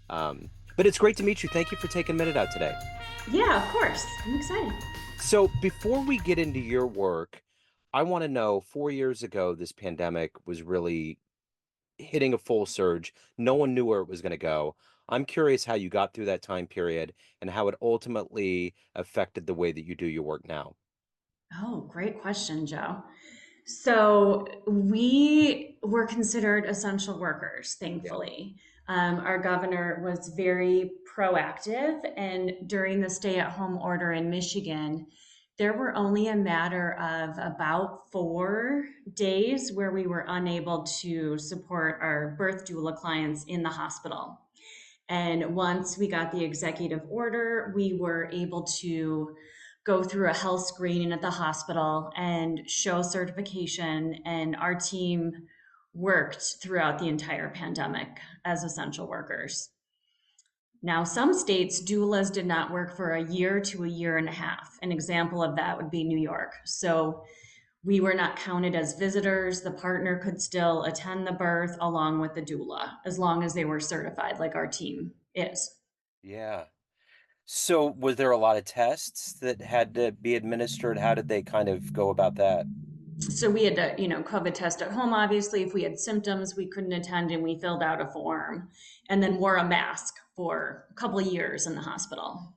But it's great to meet you. Thank you for taking a minute out today. Yeah, of course. I'm excited. So before we get into your work, I want to know 4 years ago, this pandemic was really hitting a full surge. No one knew where it was going to go. I'm curious how you got through that time period and how it ultimately affected the way that you do your work now. Oh, great question, Joe. So we were considered essential workers, Yeah. thankfully. Our governor was very proactive, and during the stay-at-home order in Michigan, there were only a matter of about 4 days where we were unable to support our birth doula clients in the hospital. And once we got the executive order, we were able to go through a health screening at the hospital and show certification. And our team worked throughout the entire pandemic as essential workers. Now, some states, doulas did not work for a year to a year and a half. An example of that would be New York. So we were not counted as visitors. The partner could still attend the birth along with the doula as long as they were certified, like our team is. Yeah. So was there a lot of tests that had to be administered? How did they kind of go about that? So we had to, COVID test at home. Obviously, if we had symptoms, we couldn't attend, and we filled out a form and then wore a mask for a couple of years in the hospital.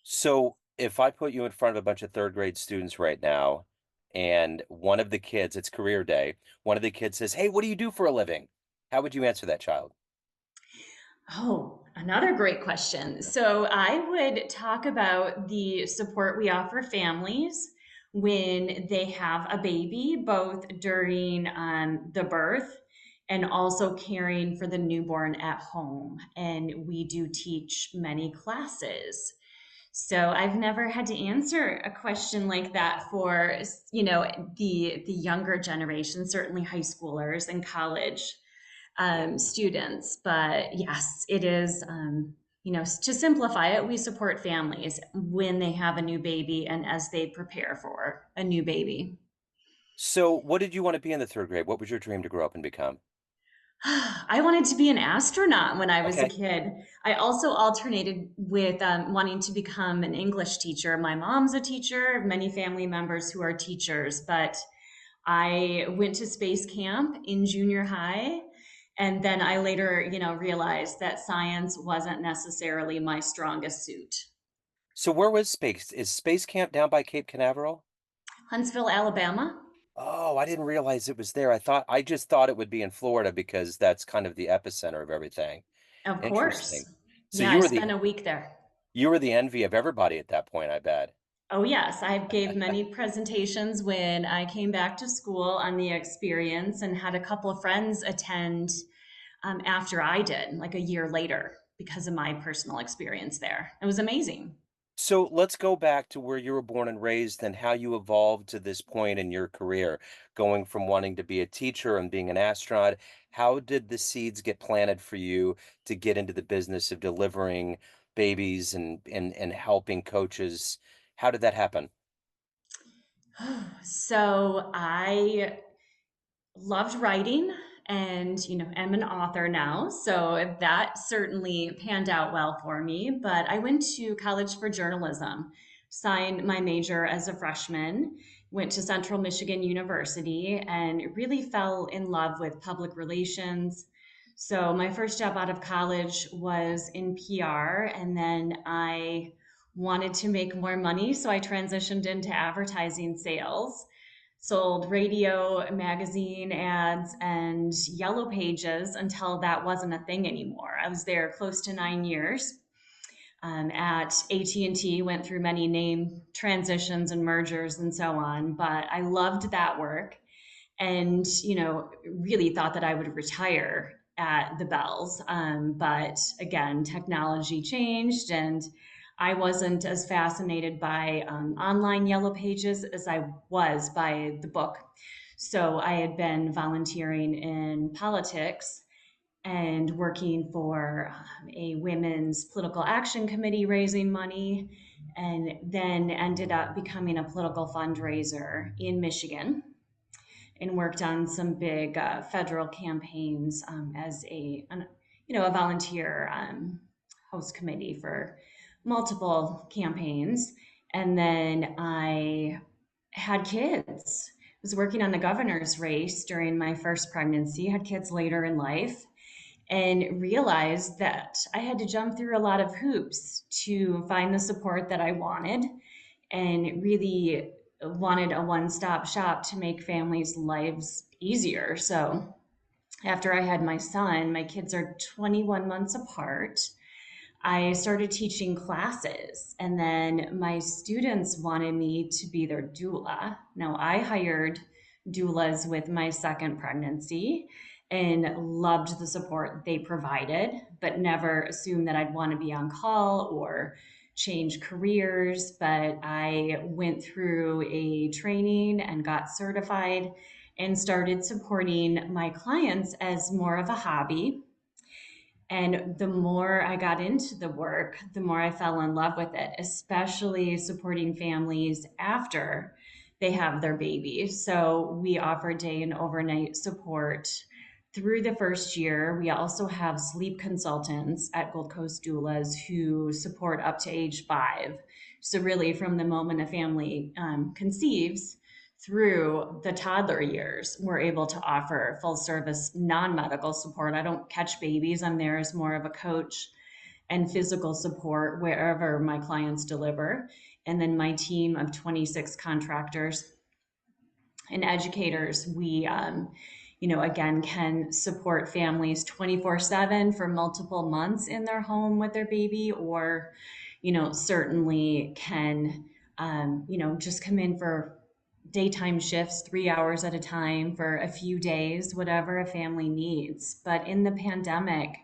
So if I put you in front of a bunch of third grade students right now, and one of the kids, it's career day, one of the kids says, "Hey, what do you do for a living?" How would you answer that child? Oh, another great question. So I would talk about the support we offer families when they have a baby, both during the birth and also caring for the newborn at home. And we do teach many classes. So I've never had to answer a question like that for, the younger generation, certainly high schoolers and college Yeah. students. But yes, it is, to simplify it, we support families when they have a new baby and as they prepare for a new baby. So what did you want to be in the third grade? What was your dream to grow up and become? I wanted to be an astronaut when I was a Okay. kid. I also alternated with wanting to become an English teacher. My mom's a teacher, many family members who are teachers, but I went to space camp in junior high. And then I later, realized that science wasn't necessarily my strongest suit. So where was space? Is Space Camp down by Cape Canaveral? Huntsville, Alabama? Oh, I didn't realize it was there. I just thought it would be in Florida because that's kind of the epicenter of everything. Of Interesting. course. So Yeah, I spent a week there. you were the envy of everybody at that point, I bet. Oh, yes. I gave many presentations when I came back to school on the experience and had a couple of friends attend after I did, like a year later, because of my personal experience there. It was amazing. So let's go back to where you were born and raised and how you evolved to this point in your career, going from wanting to be a teacher and being an astronaut. How did the seeds get planted for you to get into the business of delivering babies and helping coaches? How did that happen? So I loved writing and am an author now, so that certainly panned out well for me. But I went to college for journalism, signed my major as a freshman, went to Central Michigan University, and really fell in love with public relations. So my first job out of college was in PR, and then I wanted to make more money, so I transitioned into advertising sales, sold radio, magazine ads, and yellow pages until that wasn't a thing anymore. I was there close to 9 years. At AT&T, went through many name transitions and mergers and so on, but I loved that work and really thought that I would retire at the Bells. But again, technology changed, and I wasn't as fascinated by online yellow pages as I was by the book. So I had been volunteering in politics and working for a women's political action committee raising money, and then ended up becoming a political fundraiser in Michigan and worked on some big federal campaigns as a volunteer host committee for multiple campaigns. And then I had kids. I was working on the governor's race during my first pregnancy, had kids later in life, and realized that I had to jump through a lot of hoops to find the support that I wanted, and really wanted a one stop shop to make families' lives easier. So after I had my son, my kids are 21 months apart. I started teaching classes, and then my students wanted me to be their doula. Now, I hired doulas with my second pregnancy and loved the support they provided, but never assumed that I'd want to be on call or change careers. But I went through a training and got certified and started supporting my clients as more of a hobby. And the more I got into the work, the more I fell in love with it, especially supporting families after they have their baby. So we offer day and overnight support through the first year. We also have sleep consultants at Gold Coast Doulas who support up to age 5. So, really, from the moment a family conceives through the toddler years, we're able to offer full service non medical support. I don't catch babies, I'm there as more of a coach and physical support wherever my clients deliver. And then my team of 26 contractors and educators, we, again, can support families 24/7 for multiple months in their home with their baby, or, certainly can, just come in for daytime shifts, 3 hours at a time for a few days, whatever a family needs. But in the pandemic,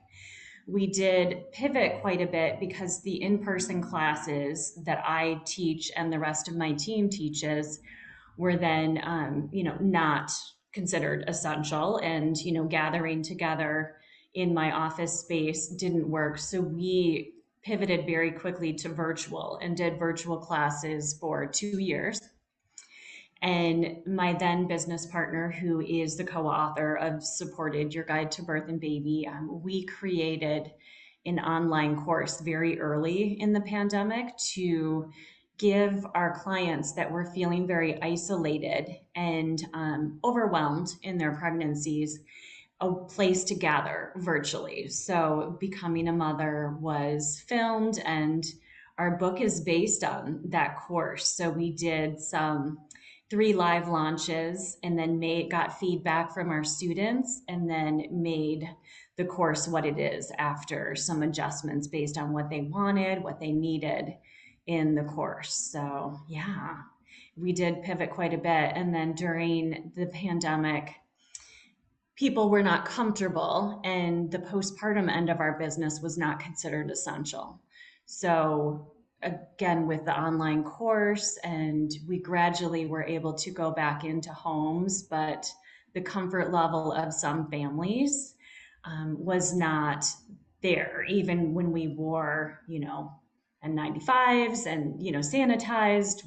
we did pivot quite a bit because the in person classes that I teach and the rest of my team teaches were then, not considered essential. And, gathering together in my office space didn't work. So we pivoted very quickly to virtual and did virtual classes for 2 years. And my then business partner, who is the co author of Supported Your Guide to Birth and Baby, we created an online course very early in the pandemic to give our clients that were feeling very isolated and overwhelmed in their pregnancies a place to gather virtually. So, Becoming a Mother was filmed, and our book is based on that course. So, we did some 3 live launches and then got feedback from our students, and then made the course what it is after some adjustments based on what they wanted, what they needed in the course. So, yeah, we did pivot quite a bit. And then during the pandemic, people were not comfortable, and the postpartum end of our business was not considered essential. So, again, with the online course, and we gradually were able to go back into homes, but the comfort level of some families was not there, even when we wore, N95s and, sanitized,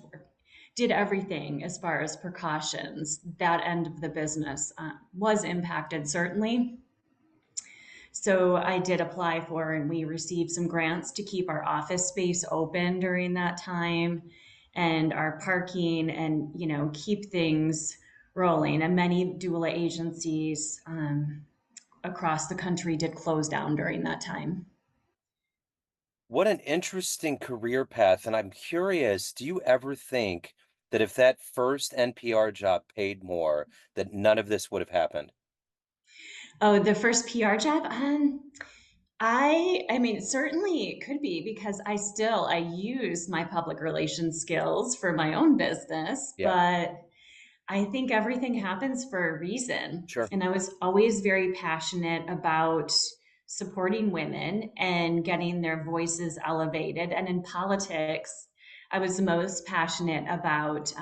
did everything as far as precautions. That end of the business was impacted, certainly. So I did apply for, and we received some grants to keep our office space open during that time, and our parking, and, keep things rolling. And many doula agencies across the country did close down during that time. What an interesting career path. And I'm curious, do you ever think that if that first NPR job paid more, that none of this would have happened? Oh, the first PR job? I mean, certainly it could be, because I use my public relations skills for my own business, Yeah, but I think everything happens for a reason. sure. And I was always very passionate about supporting women and getting their voices elevated. And in politics, I was most passionate about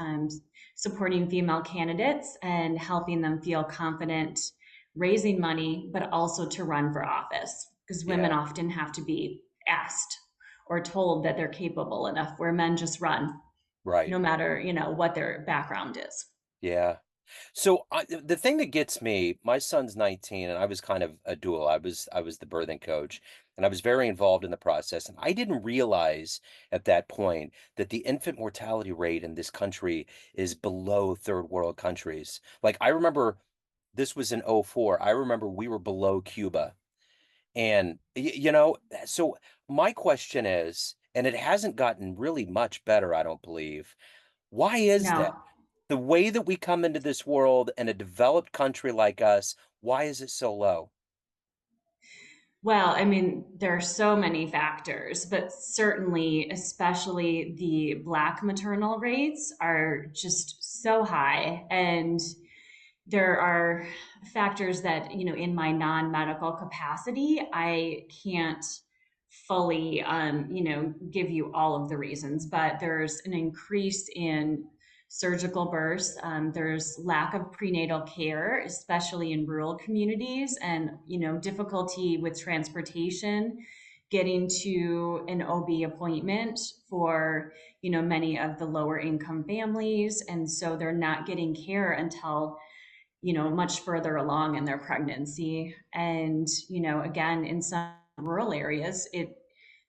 supporting female candidates and helping them feel confident raising money, but also to run for office, because women Yeah, often have to be asked or told that they're capable enough, where men just run, right. no matter, what their background is. Yeah. So the thing that gets me, my son's 19, and I was kind of a doula. I was the birthing coach, and I was very involved in the process. And I didn't realize at that point that the infant mortality rate in this country is below third world countries. Like I remember this was in '04. I remember we were below Cuba. And so my question is, and it hasn't gotten really much better, I don't believe. Why is that? Now, The way that we come into this world in a developed country like us, why is it so low? well, I mean, there are so many factors, but certainly, especially the Black maternal rates are just so high. And there are factors that, in my non-medical capacity, I can't fully, give you all of the reasons, but there's an increase in surgical births. There's lack of prenatal care, especially in rural communities, and, difficulty with transportation, getting to an OB appointment for, many of the lower income families. And so they're not getting care until much further along in their pregnancy. And again, in some rural areas, it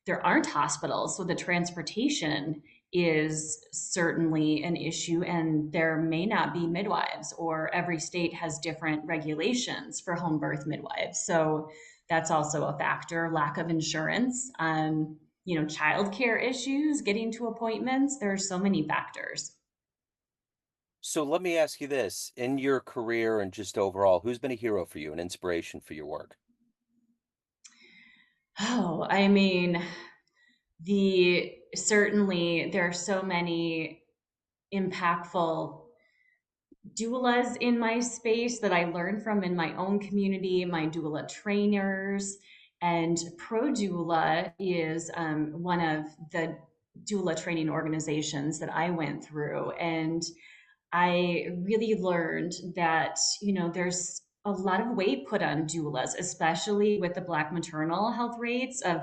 there aren't hospitals, so the transportation is certainly an issue, and there may not be midwives, or every state has different regulations for home birth midwives. So that's also a factor. Lack of insurance, childcare issues, getting to appointments. There's so many factors. So let me ask you this, in your career and just overall, who's been a hero for you, an inspiration for your work? Oh, I mean, the certainly there are so many impactful doulas in my space that I learned from in my own community, my doula trainers. And Pro Doula is one of the doula training organizations that I went through. And I really learned that, there's a lot of weight put on doulas, especially with the Black maternal health rates of,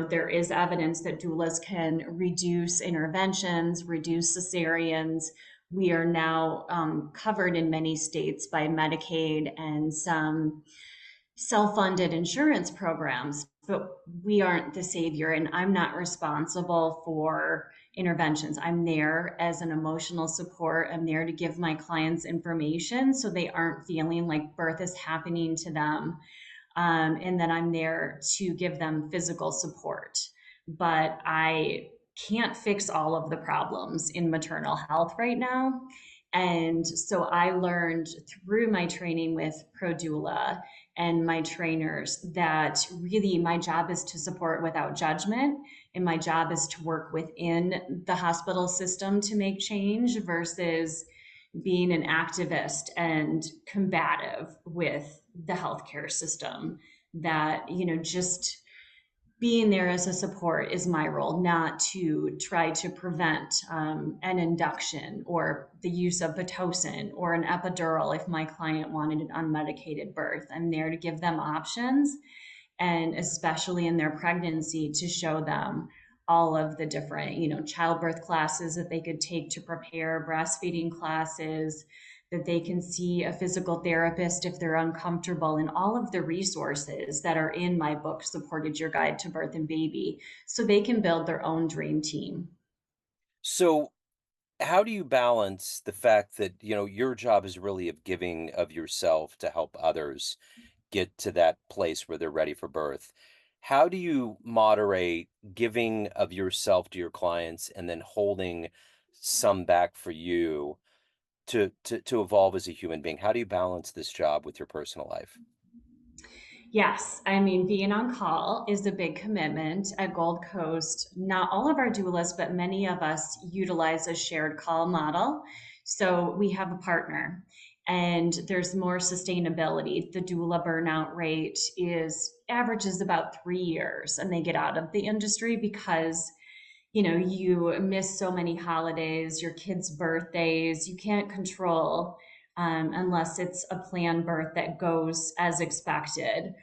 there is evidence that doulas can reduce interventions, reduce cesareans. We are now covered in many states by Medicaid and some self-funded insurance programs, but we aren't the savior, and I'm not responsible for interventions. I'm there as an emotional support. I'm there to give my clients information so they aren't feeling like birth is happening to them. And then I'm there to give them physical support. But I can't fix all of the problems in maternal health right now. And so I learned through my training with Pro Doula and my trainers that really my job is to support without judgment. And my job is to work within the hospital system to make change versus being an activist and combative with the healthcare system. That, just being there as a support is my role, not to try to prevent an induction or the use of Pitocin or an epidural if my client wanted an unmedicated birth. I'm there to give them options, and especially in their pregnancy, to show them all of the different, childbirth classes that they could take to prepare, breastfeeding classes, that they can see a physical therapist if they're uncomfortable, and all of the resources that are in my book, Supported Your Guide to Birth and Baby, so they can build their own dream team. So how do you balance the fact that, your job is really of giving of yourself to help others get to that place where they're ready for birth? How do you moderate giving of yourself to your clients and then holding some back for you to evolve as a human being? How do you balance this job with your personal life? Yes, I mean, being on call is a big commitment at Gold Coast. Not all of our doulas, but many of us utilize a shared call model. So we have a partner, and there's more sustainability. The doula burnout rate is averages about 3 years, and they get out of the industry because you miss so many holidays, your kids' birthdays, you can't control, unless it's a planned birth that goes as expected,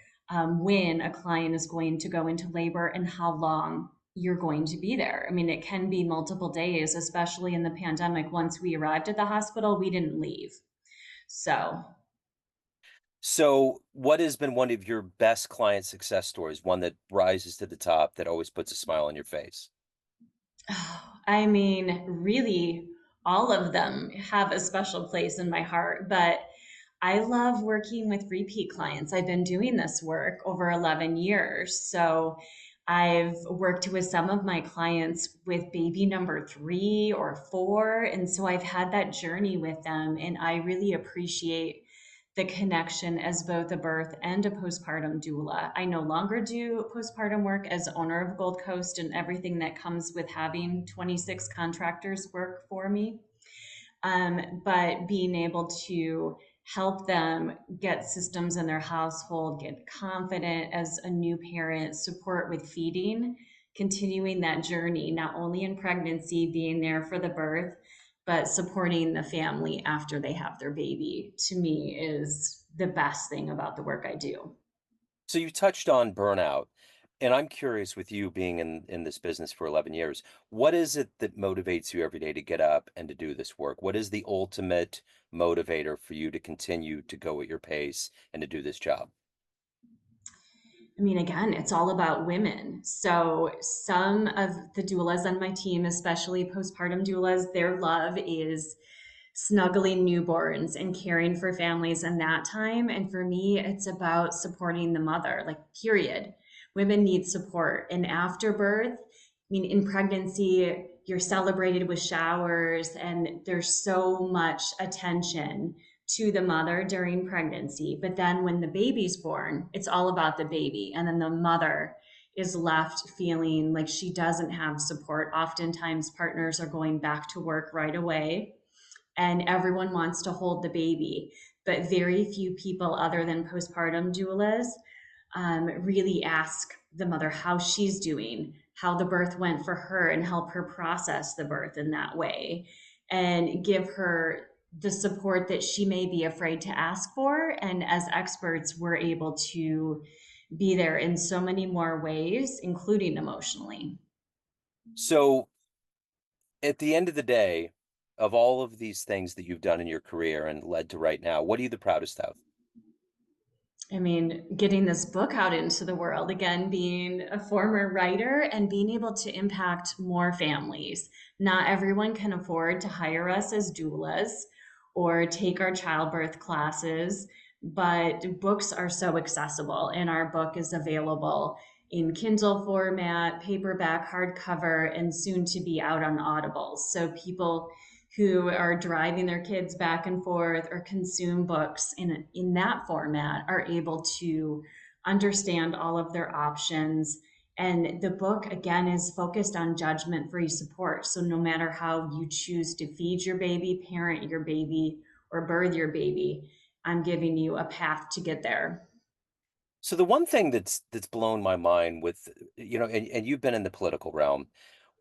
when a client is going to go into labor and how long you're going to be there. I mean, it can be multiple days, especially in the pandemic. Once we arrived at the hospital, we didn't leave. So So, what has been one of your best client success stories? One that rises to the top that always puts a smile on your face? I mean, really, all of them have a special place in my heart, but I love working with repeat clients. I've been doing this work over 11 years. So I've worked with some of my clients with baby number 3 or 4. And so I've had that journey with them. And I really appreciate the connection as both a birth and a postpartum doula. I no longer do postpartum work as owner of Gold Coast and everything that comes with having 26 contractors work for me. But being able to help them get systems in their household, get confident as a new parent, support with feeding, continuing that journey, not only in pregnancy, being there for the birth, but supporting the family after they have their baby, to me is the best thing about the work I do. So, you touched on burnout, and I'm curious with you being in this business for 11 years, what is it that motivates you every day to get up and to do this work? What is the ultimate motivator for you to continue to go at your pace and to do this job? I mean, again, it's all about women. So, some of the doulas on my team, especially postpartum doulas, their love is snuggling newborns and caring for families in that time. And for me, it's about supporting the mother, like, period. Women need support. And after birth, I mean, in pregnancy, you're celebrated with showers, and there's so much attention to the mother during pregnancy. But then when the baby's born, it's all about the baby. And then the mother is left feeling like she doesn't have support. Oftentimes, partners are going back to work right away and everyone wants to hold the baby. But very few people, other than postpartum doulas, really ask the mother how she's doing, how the birth went for her, and help her process the birth in that way and give her the support that she may be afraid to ask for. And as experts, we're able to be there in so many more ways, including emotionally. So, at the end of the day, of all of these things that you've done in your career and led to right now, what are you the proudest of? I mean, getting this book out into the world, again, being a former writer and being able to impact more families. Not everyone can afford to hire us as doulas or take our childbirth classes, but books are so accessible, and our book is available in Kindle format, paperback, hardcover, and soon to be out on Audible. So people who are driving their kids back and forth or consume books in that format are able to understand all of their options. And the book, again, is focused on judgment free support. So, no matter how you choose to feed your baby, parent your baby, or birth your baby, I'm giving you a path to get there. So the one thing that's blown my mind with, and you've been in the political realm,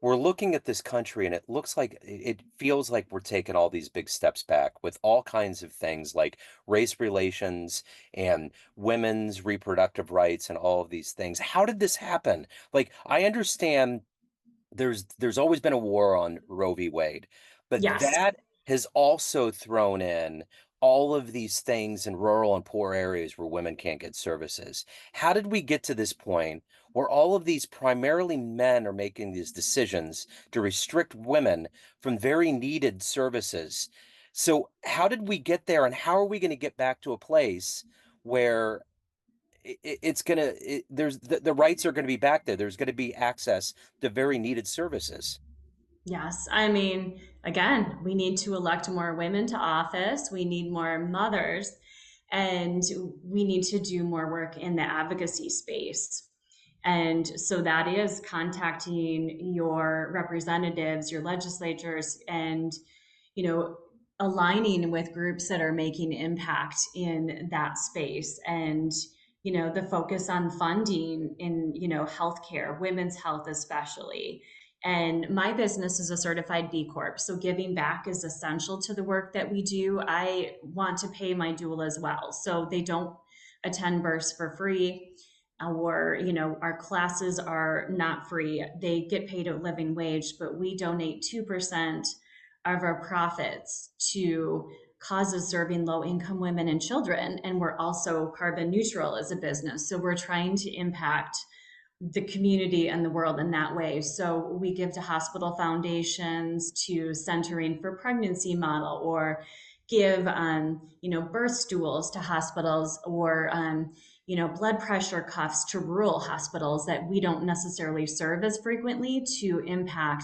we're looking at this country and it looks like it feels like we're taking all these big steps back with all kinds of things like race relations and women's reproductive rights and all of these things. How did this happen? Like, I understand there's always been a war on Roe v. Wade, but Yes. that has also thrown in all of these things in rural and poor areas where women can't get services. How did we get to this point where all of these primarily men are making these decisions to restrict women from very needed services? So how did we get there, and how are we going to get back to a place where it's gonna there's the rights are going to be back there. There's going to be access to very needed services. Yes. I mean, again, we need to elect more women to office. We need more mothers, and we need to do more work in the advocacy space. And so that is contacting your representatives, your legislatures, and, you know, aligning with groups that are making impact in that space. And, the focus on funding in, healthcare, women's health especially. And my business is a certified B Corp. So giving back is essential to the work that we do. I want to pay my doula as well. So they don't attend births for free, or our classes are not free. They get paid a living wage, but we donate 2% of our profits to causes serving low income women and children. And we're also carbon neutral as a business. So we're trying to impact the community and the world in that way. So we give to hospital foundations, to Centering for Pregnancy model, or give birth stools to hospitals, or blood pressure cuffs to rural hospitals that we don't necessarily serve as frequently, to impact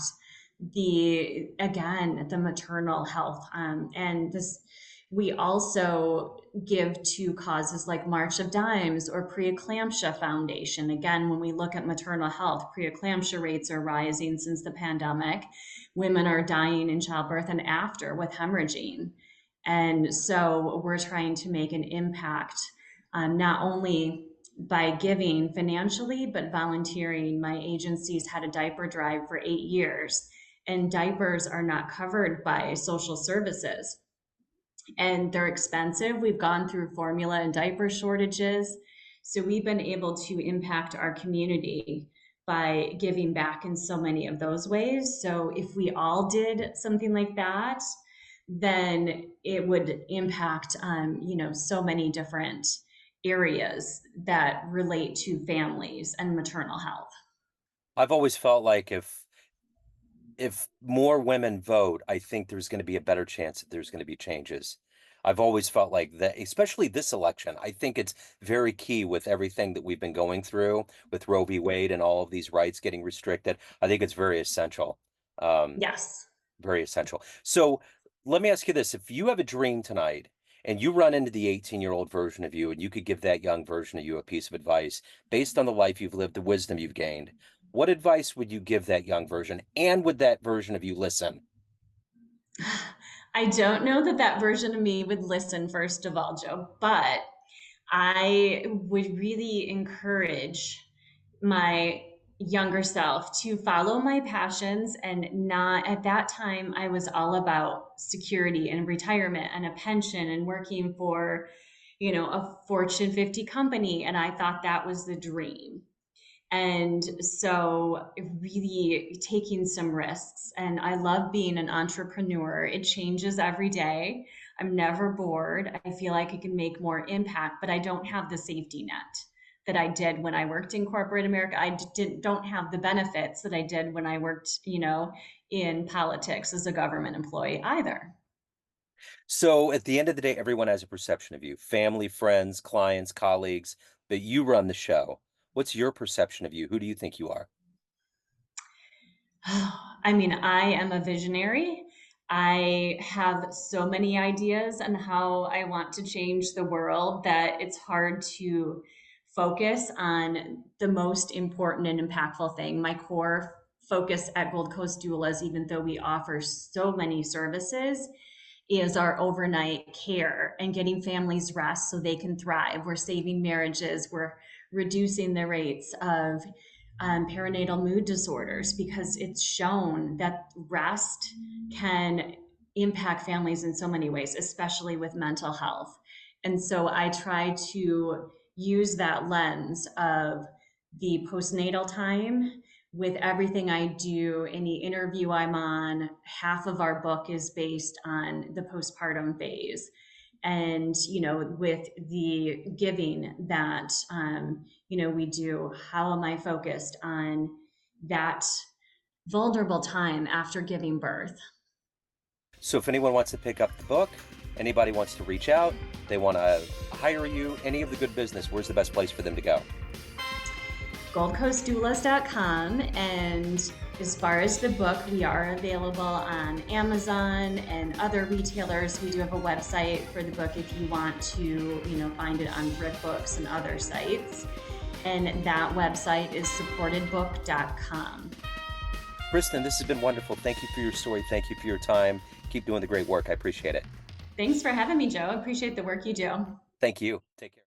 the maternal health. And this, we also give to causes like March of Dimes or Preeclampsia Foundation. Again, when we look at maternal health, preeclampsia rates are rising since the pandemic. Women are dying in childbirth and after with hemorrhaging. And so we're trying to make an impact, not only by giving financially, but volunteering. My agency's had a diaper drive for 8 years, and diapers are not covered by social services, and they're expensive. We've gone through formula and diaper shortages. So we've been able to impact our community by giving back in so many of those ways. So if we all did something like that, then it would impact, so many different areas that relate to families and maternal health. I've always felt like if more women vote, I think there's going to be a better chance that there's going to be changes. I've always felt like that, especially this election. I think it's very key with everything that we've been going through with Roe v. Wade and all of these rights getting restricted. I think it's very essential. Um, Yes. Very essential. So let me ask you this. If you have a dream tonight and you run into the 18-year-old version of you and you could give that young version of you a piece of advice based on the life you've lived, the wisdom you've gained, what advice would you give that young version? And would that version of you listen? I don't know that that version of me would listen, first of all, Joe, but I would really encourage my younger self to follow my passions. And not, at that time, I was all about security and retirement and a pension and working for, a Fortune 50 company. And I thought that was the dream. And so really taking some risks. And I love being an entrepreneur. It changes every day. I'm never bored. I feel like I can make more impact, but I don't have the safety net that I did when I worked in corporate America. Don't have the benefits that I did when I worked, in politics as a government employee either. So at the end of the day, everyone has a perception of you, family, friends, clients, colleagues, but you run the show. What's your perception of you? Who do you think you are? I mean, I am a visionary. I have so many ideas on how I want to change the world that it's hard to focus on the most important and impactful thing. My core focus at Gold Coast Doulas, even though we offer so many services, is our overnight care and getting families rest so they can thrive. We're saving marriages. We're reducing the rates of perinatal mood disorders, because it's shown that rest can impact families in so many ways, especially with mental health. And so I try to use that lens of the postnatal time with everything I do. Any interview I'm on, half of our book is based on the postpartum phase. And with the giving that we do, how am I focused on that vulnerable time after giving birth? So if anyone wants to pick up the book, anybody wants to reach out, they want to hire you, any of the good business, where's the best place for them to go? GoldCoastDoulas.com. And as far as the book, we are available on Amazon and other retailers. We do have a website for the book if you want to, find it on BrickBooks and other sites. And that website is supportedbook.com. Kristin, this has been wonderful. Thank you for your story. Thank you for your time. Keep doing the great work. I appreciate it. Thanks for having me, Joe. I appreciate the work you do. Thank you. Take care.